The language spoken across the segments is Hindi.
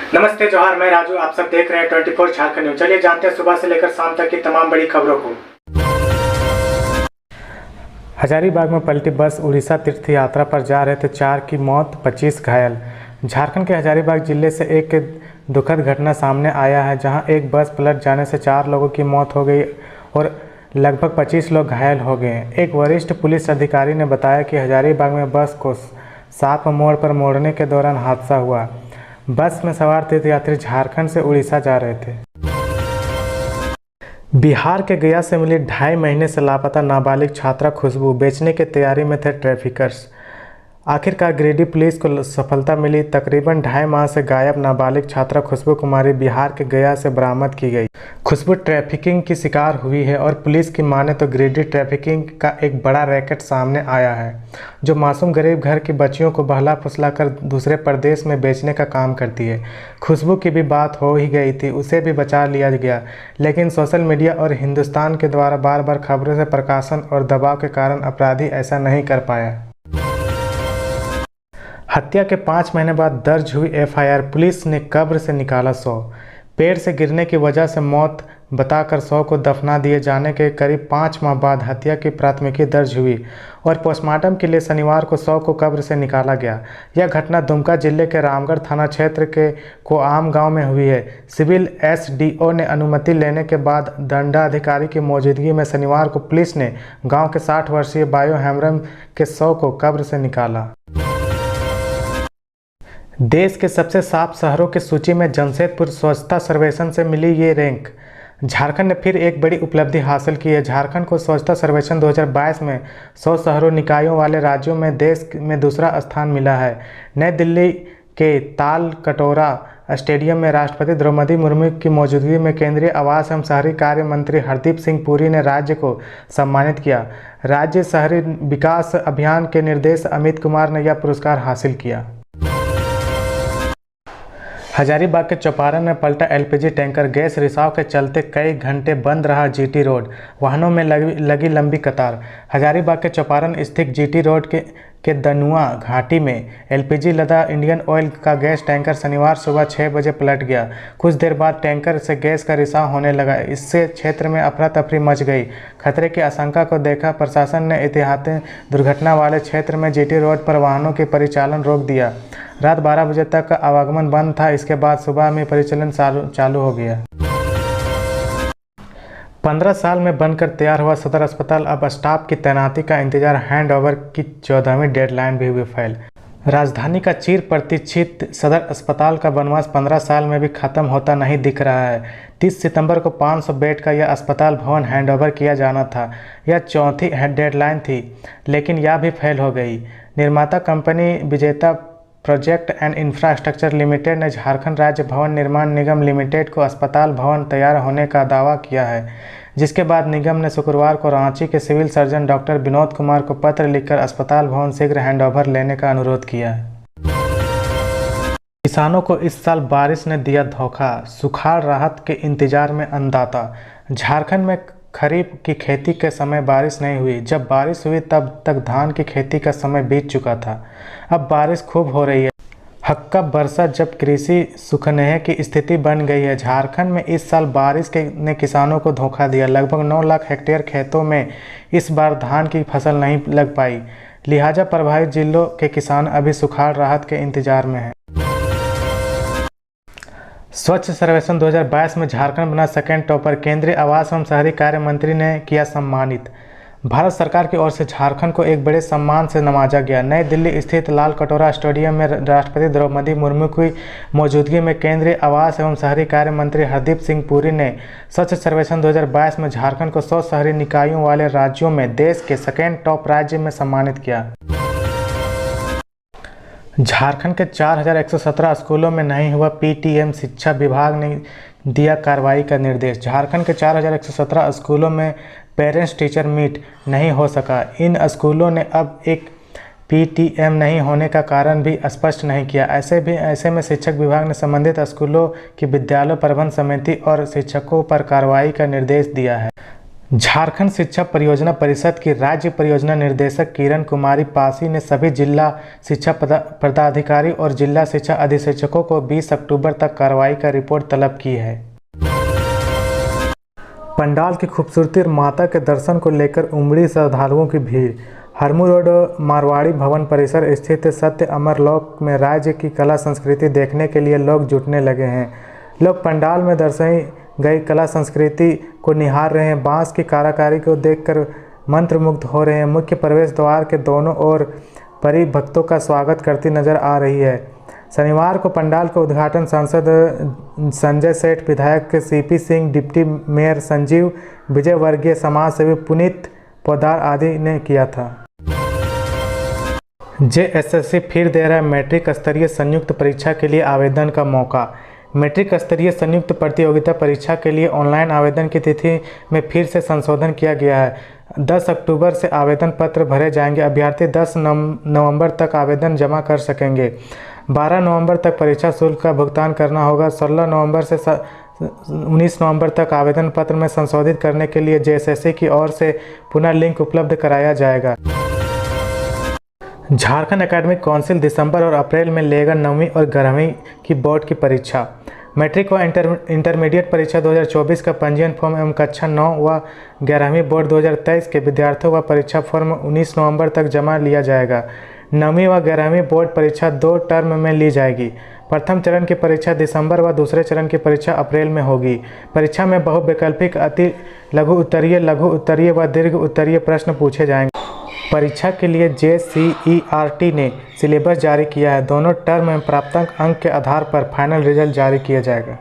नमस्ते जोहार, मैं राजू। आप सब देख रहे हैं 24 झारखंड न्यूज। चलिए जानते हैं सुबह से लेकर शाम तक की तमाम बड़ी खबरों को। हजारीबाग में पलटी बस उड़ीसा तीर्थ यात्रा पर जा रहे थे, 4 की मौत, 25 घायल। झारखंड के हजारीबाग जिले से एक दुखद घटना सामने आया है, जहां एक बस पलट जाने से 4 लोगों की मौत हो गई और लगभग 25 लोग घायल हो गए। एक वरिष्ठ पुलिस अधिकारी ने बताया कि हजारीबाग में बस को सात मोड़ पर मोड़ने के दौरान हादसा हुआ। बस में सवार तीर्थयात्री झारखंड से उड़ीसा जा रहे थे। बिहार के गया से मिली 2.5 महीने से लापता नाबालिग छात्रा खुशबू, बेचने की तैयारी में थे ट्रैफिकर्स। आखिरकार गिरिडीह पुलिस को सफलता मिली। तकरीबन 2.5 माह से गायब नाबालिग छात्रा खुशबू कुमारी बिहार के गया से बरामद की गई। खुशबू ट्रैफिकिंग की शिकार हुई है और पुलिस की माने तो गिरिडीह ट्रैफिकिंग का एक बड़ा रैकेट सामने आया है, जो मासूम गरीब घर की बच्चियों को बहला फुसला कर दूसरे प्रदेश में बेचने का काम करती है। खुशबू की भी बात हो ही गई थी, उसे भी बचा लिया गया, लेकिन सोशल मीडिया और हिंदुस्तान के द्वारा बार बार खबरों से प्रकाशन और दबाव के कारण अपराधी ऐसा नहीं कर पाया। हत्या के 5 महीने बाद दर्ज हुई एफआईआर। पुलिस ने कब्र से निकाला शव। पेड़ से गिरने की वजह से मौत बताकर शव को दफना दिए जाने के करीब 5 माह बाद हत्या की प्राथमिकी दर्ज हुई और पोस्टमार्टम के लिए शनिवार को शव को कब्र से निकाला गया। यह घटना दुमका जिले के रामगढ़ थाना क्षेत्र के कोआम गांव में हुई है। सिविल एसडीओ ने अनुमति लेने के बाद दंडाधिकारी की मौजूदगी में शनिवार को पुलिस ने गाँव के 60 वर्षीय बायो हेम्ब्रम के शव को कब्र से निकाला। देश के सबसे साफ शहरों की सूची में जमशेदपुर स्वच्छता सर्वेक्षण से मिली ये रैंक। झारखंड ने फिर एक बड़ी उपलब्धि हासिल की है। झारखंड को स्वच्छता सर्वेक्षण 2022 में 100 शहरों निकायों वाले राज्यों में देश में दूसरा स्थान मिला है। नई दिल्ली के ताल कटोरा स्टेडियम में राष्ट्रपति द्रौपदी मुर्मू की मौजूदगी में केंद्रीय आवास एवं शहरी कार्य मंत्री हरदीप सिंह पुरी ने राज्य को सम्मानित किया। राज्य शहरी विकास अभियान के निर्देशक अमित कुमार ने यह पुरस्कार हासिल किया। हजारीबाग के चौपारण में पलटा एलपीजी टैंकर। गैस रिसाव के चलते कई घंटे बंद रहा जीटी रोड, वाहनों में लगी लंबी कतार। हजारीबाग के चौपारण स्थित जीटी रोड के दनुआ घाटी में एलपीजी लदा इंडियन ऑयल का गैस टैंकर शनिवार सुबह 6 बजे पलट गया। कुछ देर बाद टैंकर से गैस का रिसाव होने लगा। इससे क्षेत्र में अफरा तफरी मच गई। खतरे की आशंका को देखा प्रशासन ने एहतियाती दुर्घटना वाले क्षेत्र में जीटी रोड पर वाहनों के परिचालन रोक दिया। रात 12 बजे तक आवागमन बंद था। इसके बाद सुबह में परिचालन चालू हो गया। 15 साल में बनकर तैयार हुआ सदर अस्पताल, अब स्टाफ की तैनाती का इंतजार। हैंडओवर की 14वीं डेडलाइन भी हुई फेल। राजधानी का चिर प्रतीक्षित सदर अस्पताल का बनवास 15 साल में भी खत्म होता नहीं दिख रहा है। 30 सितंबर को 500 बेड का यह अस्पताल भवन हैंडओवर किया जाना था। यह चौथी डेडलाइन थी, लेकिन यह भी फेल हो गई। निर्माता कंपनी विजेता प्रोजेक्ट एंड इंफ्रास्ट्रक्चर लिमिटेड ने झारखंड राज्य भवन निर्माण निगम लिमिटेड को अस्पताल भवन तैयार होने का दावा किया है, जिसके बाद निगम ने शुक्रवार को रांची के civil surgeon doctor Vinod Kumar को पत्र लिखकर अस्पताल भवन शीघ्र हैंडओवर लेने का अनुरोध किया है। किसानों को इस साल बारिश ने दिया धोखा, सुखाड़ राहत के इंतजार में अन्नदाता। झारखंड में खरीफ की खेती के समय बारिश नहीं हुई। जब बारिश हुई तब तक धान की खेती का समय बीत चुका था। अब बारिश खूब हो रही है। हक्का बरसा जब कृषि सुखनेह की स्थिति बन गई है। झारखंड में इस साल बारिश ने किसानों को धोखा दिया। लगभग 9 लाख हेक्टेयर खेतों में इस बार धान की फसल नहीं लग पाई। लिहाजा प्रभावित जिलों के किसान अभी सुखाड़ राहत के इंतजार में हैं। स्वच्छ सर्वेक्षण 2022 में झारखंड बना सेकेंड टॉपर। केंद्रीय आवास एवं शहरी कार्य मंत्री ने किया सम्मानित। भारत सरकार की ओर से झारखंड को एक बड़े सम्मान से नवाजा गया। नई दिल्ली स्थित लाल कटोरा स्टेडियम में राष्ट्रपति द्रौपदी मुर्मू की मौजूदगी में केंद्रीय आवास एवं शहरी कार्य मंत्री हरदीप सिंह पुरी ने स्वच्छ सर्वेक्षण 2022 में झारखंड को 100 शहरी निकायों वाले राज्यों में देश के सेकेंड टॉप राज्य में सम्मानित किया। झारखंड के 4117 स्कूलों में नहीं हुआ पीटीएम, शिक्षा विभाग ने दिया कार्रवाई का निर्देश। झारखंड के 4117 स्कूलों में पेरेंट्स टीचर मीट नहीं हो सका। इन स्कूलों ने अब एक पीटीएम नहीं होने का कारण भी स्पष्ट नहीं किया। ऐसे में शिक्षक विभाग ने संबंधित स्कूलों की विद्यालय प्रबंध समिति और शिक्षकों पर कार्रवाई का निर्देश दिया है। झारखंड शिक्षा परियोजना परिषद की राज्य परियोजना निदेशक किरण कुमारी पासी ने सभी जिला शिक्षा पदाधिकारी और जिला शिक्षा अधीक्षकों को 20 अक्टूबर तक कार्रवाई का रिपोर्ट तलब की है। पंडाल की खूबसूरती और माता के दर्शन को लेकर उमड़ी श्रद्धालुओं की भीड़। हरमू रोड मारवाड़ी भवन परिसर स्थित सत्य अमर लोक में राज्य की कला संस्कृति देखने के लिए लोग जुटने लगे हैं। लोग पंडाल में दर्शाई गई कला संस्कृति को निहार रहे हैं। बांस की कारीगरी को देखकर मंत्रमुग्ध हो रहे हैं। मुख्य प्रवेश द्वार के दोनों ओर परी भक्तों का स्वागत करती नजर आ रही है। शनिवार को पंडाल का उद्घाटन सांसद संजय सेठ, विधायक CP Singh, deputy mayor Sanjeev Vijayvargiya, समाज सेवी पुनीत पोदार आदि ने किया था। जेएसएससी फिर दे रहा है मैट्रिक स्तरीय संयुक्त परीक्षा के लिए आवेदन का मौका। मैट्रिक स्तरीय संयुक्त प्रतियोगिता परीक्षा के लिए ऑनलाइन आवेदन की तिथि में फिर से संशोधन किया गया है। 10 अक्टूबर से आवेदन पत्र भरे जाएंगे। अभ्यर्थी 10 नवंबर तक आवेदन जमा कर सकेंगे। 12 नवंबर तक परीक्षा शुल्क का भुगतान करना होगा। 16 नवंबर से 19 नवंबर तक आवेदन पत्र में संशोधित करने के लिए जेएसएससी की ओर से पुनः लिंक उपलब्ध कराया जाएगा। झारखंड एकेडमिक काउंसिल दिसंबर और अप्रैल में लेगा 9वीं और 11वीं की बोर्ड की परीक्षा। मैट्रिक व इंटरमीडिएट परीक्षा 2024 का पंजीयन फॉर्म एवं कक्षा 9 व 11वीं बोर्ड 2023 के विद्यार्थियों व परीक्षा फॉर्म 19 नवंबर तक जमा लिया जाएगा। 9वीं व 11वीं बोर्ड परीक्षा 2 टर्म में ली जाएगी। प्रथम चरण की परीक्षा दिसंबर व दूसरे चरण की परीक्षा अप्रैल में होगी। परीक्षा में बहुवैकल्पिक, अति लघु उत्तरीय व दीर्घ उत्तरीय प्रश्न पूछे जाएंगे। परीक्षा के लिए JCERT ने सिलेबस जारी किया है। दोनों टर्म में प्राप्तांक अंक के आधार पर फाइनल रिजल्ट जारी किया जाएगा।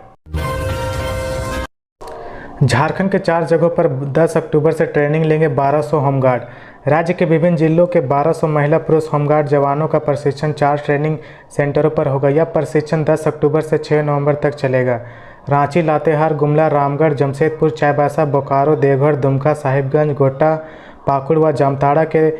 झारखंड के 4 जगहों पर 10 अक्टूबर से ट्रेनिंग लेंगे 1200 होमगार्ड। राज्य के विभिन्न जिलों के 1200 महिला पुरुष होमगार्ड जवानों का प्रशिक्षण 4 ट्रेनिंग सेंटरों पर होगा। यह प्रशिक्षण 10 अक्टूबर से 6 नवंबर तक चलेगा। रांची, लातेहार, गुमला, रामगढ़, जमशेदपुर, चाईबासा, बोकारो, देवघर, दुमका, साहिबगंज, गोड्डा, पाकुड़ व जामताड़ा के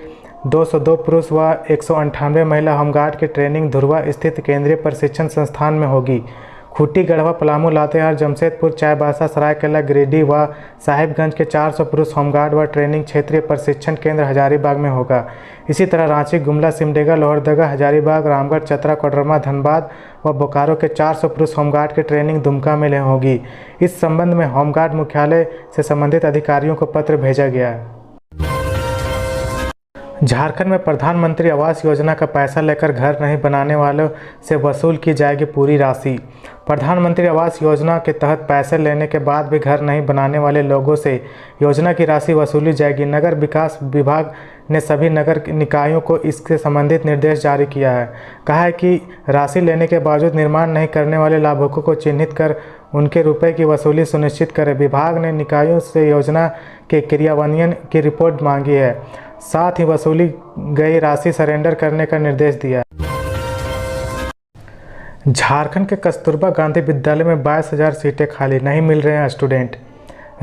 202 पुरुष व 198 महिला होमगार्ड की ट्रेनिंग धुरवा स्थित केंद्रीय प्रशिक्षण संस्थान में होगी। खूंटी, गढ़वा, पलामू, लातेहार, जमशेदपुर, चाईबासा, सरायकेला, गिरिडीह व साहिबगंज के 400 पुरुष होमगार्ड व ट्रेनिंग क्षेत्रीय प्रशिक्षण केंद्र हजारीबाग में होगा। इसी तरह रांची, गुमला, सिमडेगा, लोहरदगा, हजारीबाग, रामगढ़, चतरा, कोडरमा, धनबाद व बोकारो के 400 पुरुष होमगार्ड की ट्रेनिंग दुमका में होगी। इस संबंध में होमगार्ड मुख्यालय से संबंधित अधिकारियों को पत्र भेजा गया है। झारखंड में प्रधानमंत्री आवास योजना का पैसा लेकर घर नहीं बनाने वालों से वसूल की जाएगी पूरी राशि। प्रधानमंत्री आवास योजना के तहत पैसे लेने के बाद भी घर नहीं बनाने वाले लोगों से योजना की राशि वसूली जाएगी। नगर विकास विभाग ने सभी नगर निकायों को इससे संबंधित निर्देश जारी किया है। कहा है कि राशि लेने के बावजूद निर्माण नहीं करने वाले लाभुकों को चिन्हित कर उनके रुपए की वसूली सुनिश्चित करें। विभाग ने निकायों से योजना के क्रियान्वयन की रिपोर्ट मांगी है, साथ ही वसूली गई राशि सरेंडर करने का निर्देश दिया है। झारखंड के कस्तूरबा गांधी विद्यालय में 22,000 सीटें खाली, नहीं मिल रहे हैं स्टूडेंट।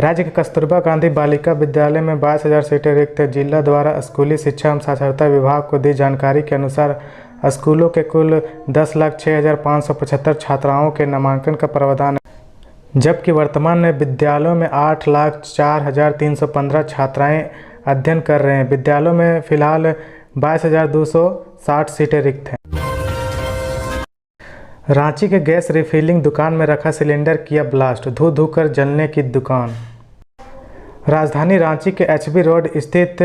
राज्य के कस्तूरबा गांधी बालिका विद्यालय में 22,000 सीटें रिक्त है। जिला द्वारा स्कूली शिक्षा एवं साक्षरता विभाग को दी जानकारी के अनुसार स्कूलों के कुल 10,06,575 छात्राओं के नामांकन का प्रावधान है, जबकि वर्तमान में विद्यालयों में 8,04,315 छात्राएं अध्ययन कर रहे हैं। विद्यालयों में फिलहाल 22,260 सीटें रिक्त हैं। रांची के गैस रिफिलिंग दुकान में रखा सिलेंडर किया ब्लास्ट, धू धू कर जलने की दुकान। राजधानी रांची के HB रोड स्थित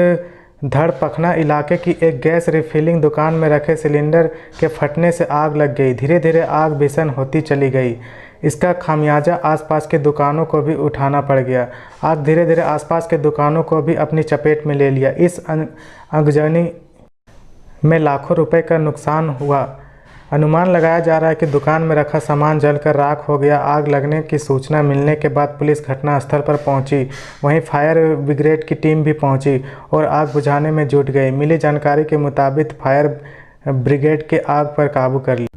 धड़पखना इलाके की एक गैस रिफिलिंग दुकान में रखे सिलेंडर के फटने से आग लग गई। धीरे धीरे आग भीषण होती चली गई। इसका खामियाजा आसपास के दुकानों को भी उठाना पड़ गया। आग धीरे धीरे आसपास के दुकानों को भी अपनी चपेट में ले लिया। इस आगजनी में लाखों रुपए का नुकसान हुआ। अनुमान लगाया जा रहा है कि दुकान में रखा सामान जलकर राख हो गया। आग लगने की सूचना मिलने के बाद पुलिस घटनास्थल पर पहुंची। वहीं फायर ब्रिगेड की टीम भी पहुंची और आग बुझाने में जुट गई। मिली जानकारी के मुताबिक फायर ब्रिगेड के आग पर काबू कर लिया।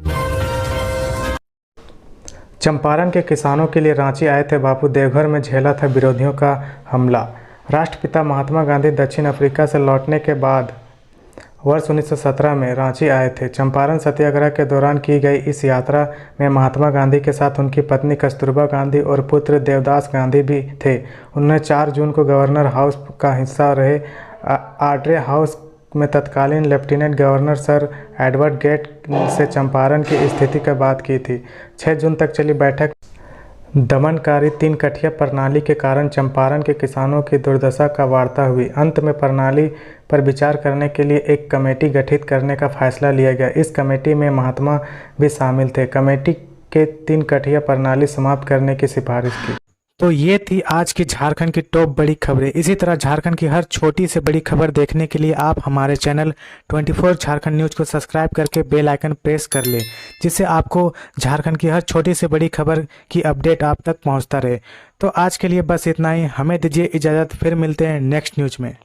चंपारण के किसानों के लिए रांची आए थे बापू, देवघर में झेला था विरोधियों का हमला। राष्ट्रपिता महात्मा गांधी दक्षिण अफ्रीका से लौटने के बाद वर्ष 1917 में रांची आए थे। चंपारण सत्याग्रह के दौरान की गई इस यात्रा में महात्मा गांधी के साथ उनकी पत्नी कस्तूरबा गांधी और पुत्र देवदास गांधी भी थे। उन्होंने 4 जून को गवर्नर हाउस का हिस्सा रहे आर्डरे हाउस में तत्कालीन lieutenant governor sir Edward Gait से चंपारण की स्थिति की बात की थी। 6 जून तक चली बैठक दमनकारी 3 कठिया प्रणाली के कारण चंपारण के किसानों की दुर्दशा का वार्ता हुई। अंत में प्रणाली पर विचार करने के लिए एक कमेटी गठित करने का फैसला लिया गया। इस कमेटी में महात्मा भी शामिल थे। कमेटी के 3 कठिया प्रणाली समाप्त करने की सिफारिश की। तो ये थी आज की झारखंड की टॉप बड़ी खबरें। इसी तरह झारखंड की हर छोटी से बड़ी खबर देखने के लिए आप हमारे चैनल 24 झारखंड न्यूज़ को सब्सक्राइब करके बेल आइकन प्रेस कर लें, जिससे आपको झारखंड की हर छोटी से बड़ी खबर की अपडेट आप तक पहुंचता रहे। तो आज के लिए बस इतना ही। हमें दीजिए इजाज़त, फिर मिलते हैं नेक्स्ट न्यूज़ में।